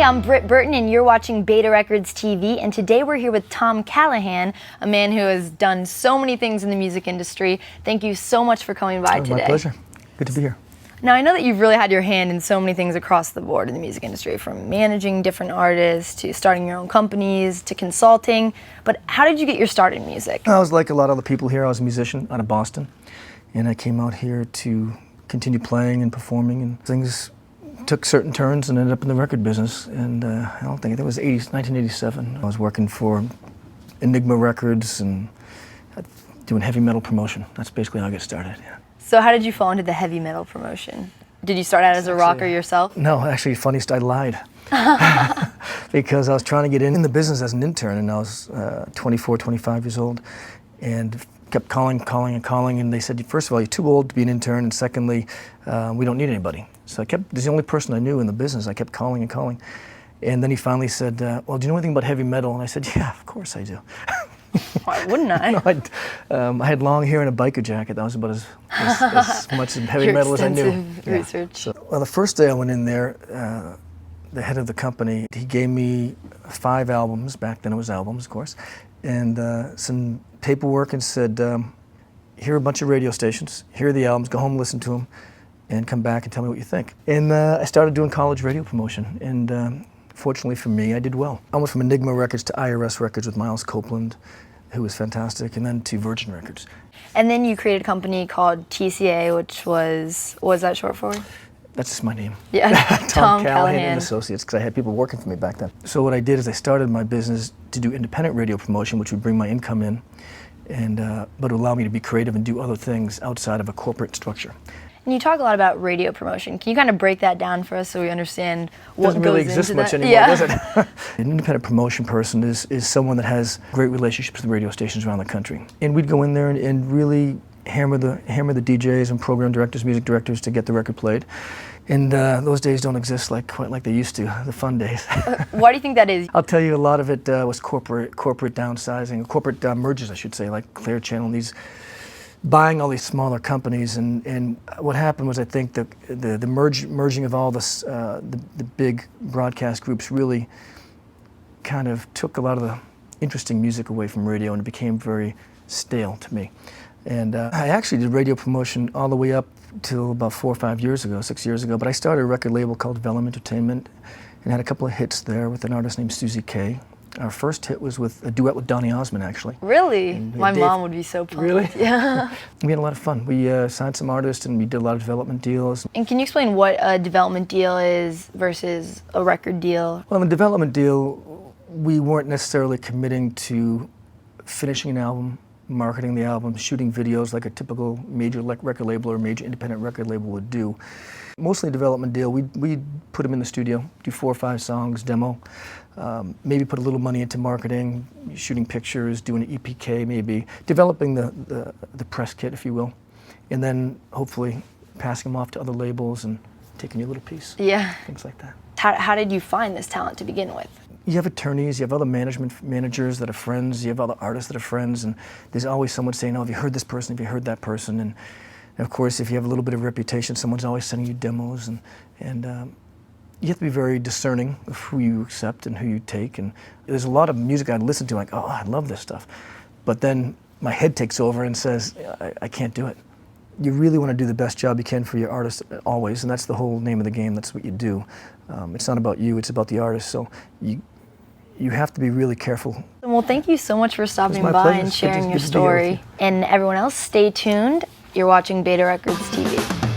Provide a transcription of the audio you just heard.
I'm Britt Burton and you're watching Beta Records TV, and today we're here with Tom Callahan, a man who has done so many things in the music industry. Thank you so much for coming by today. My pleasure. Good to be here. Now, I know that you've really had your hand in so many things across the board in the music industry, from managing different artists to starting your own companies to consulting, but how did you get your start in music? I was like a lot of other people here. I was a musician out of Boston, and I came out here to continue playing and performing, and things took certain turns and ended up in the record business. And I think it was 1987. I was working for Enigma Records and doing heavy metal promotion. That's basically how I got started. Yeah. So how did you fall into the heavy metal promotion? Did you start out as a rocker yourself? No, actually, funny, I lied. Because I was trying to get in the business as an intern, and I was 24, 25 years old, and kept calling, and they said, first of all, you're too old to be an intern, and secondly, we don't need anybody. So this is the only person I knew in the business. I kept calling, and then he finally said, well, do you know anything about heavy metal? And I said, yeah, of course I do. Why wouldn't I? No, I had long hair and a biker jacket. That was about as much heavy metal as I knew. Research. So, well, the first day I went in there, the head of the company, he gave me 5 albums. Back then it was albums, of course, and some paperwork, and said, here are a bunch of radio stations. Here are the albums. Go home, listen to them, and come back and tell me what you think. And I started doing college radio promotion, and fortunately for me, I did well. I went from Enigma Records to IRS Records with Miles Copeland, who was fantastic, and then to Virgin Records. And then you created a company called TCA, which was, what was that short for? That's just my name. Yeah, Tom Callahan and Associates, because I had people working for me back then. So what I did is I started my business to do independent radio promotion, which would bring my income in, and but allow me to be creative and do other things outside of a corporate structure. And you talk a lot about radio promotion. Can you kind of break that down for us so we understand what doesn't goes really exist into much that? anymore, does it? An independent promotion person is someone that has great relationships with radio stations around the country. And we'd go in there and really hammer the DJs and program directors, music directors to get the record played. And those days don't exist quite like they used to, the fun days. Why do you think that is? I'll tell you, a lot of it was corporate downsizing, corporate mergers, I should say, like Clear Channel and these, buying all these smaller companies. And what happened was, I think the merging of all this, the big broadcast groups really kind of took a lot of the interesting music away from radio, and it became very stale to me. And I actually did radio promotion all the way up till about 4 or 5 years ago, 6 years ago, but I started a record label called Development Entertainment and had a couple of hits there with an artist named Susie Kay. Our first hit was with a duet with Donny Osmond, actually. Really? And My mom would be so pumped. Really? Yeah. We had a lot of fun. We signed some artists, and we did a lot of development deals. And can you explain what a development deal is versus a record deal? Well, in a development deal, we weren't necessarily committing to finishing an album, marketing the album, shooting videos like a typical major record label or major independent record label would do. Mostly a development deal. We'd put them in the studio, do 4 or 5 songs, demo, maybe put a little money into marketing, shooting pictures, doing an EPK maybe, developing the press kit, if you will, and then hopefully passing them off to other labels and taking your little piece. Yeah. Things like that. How did you find this talent to begin with? You have attorneys, you have other managers that are friends, you have other artists that are friends, and there's always someone saying, oh, have you heard this person, have you heard that person? And of course, if you have a little bit of reputation, someone's always sending you demos, and you have to be very discerning of who you accept and who you take. And there's a lot of music I'd listen to, like, oh, I love this stuff. But then my head takes over and says, I can't do it. You really want to do the best job you can for your artist always, and that's the whole name of the game. That's what you do. It's not about you, it's about the artist. So you have to be really careful. Well, thank you so much for stopping by pleasure. and sharing your Good to be here with story. you. And everyone else, stay tuned. You're watching Beta Records TV.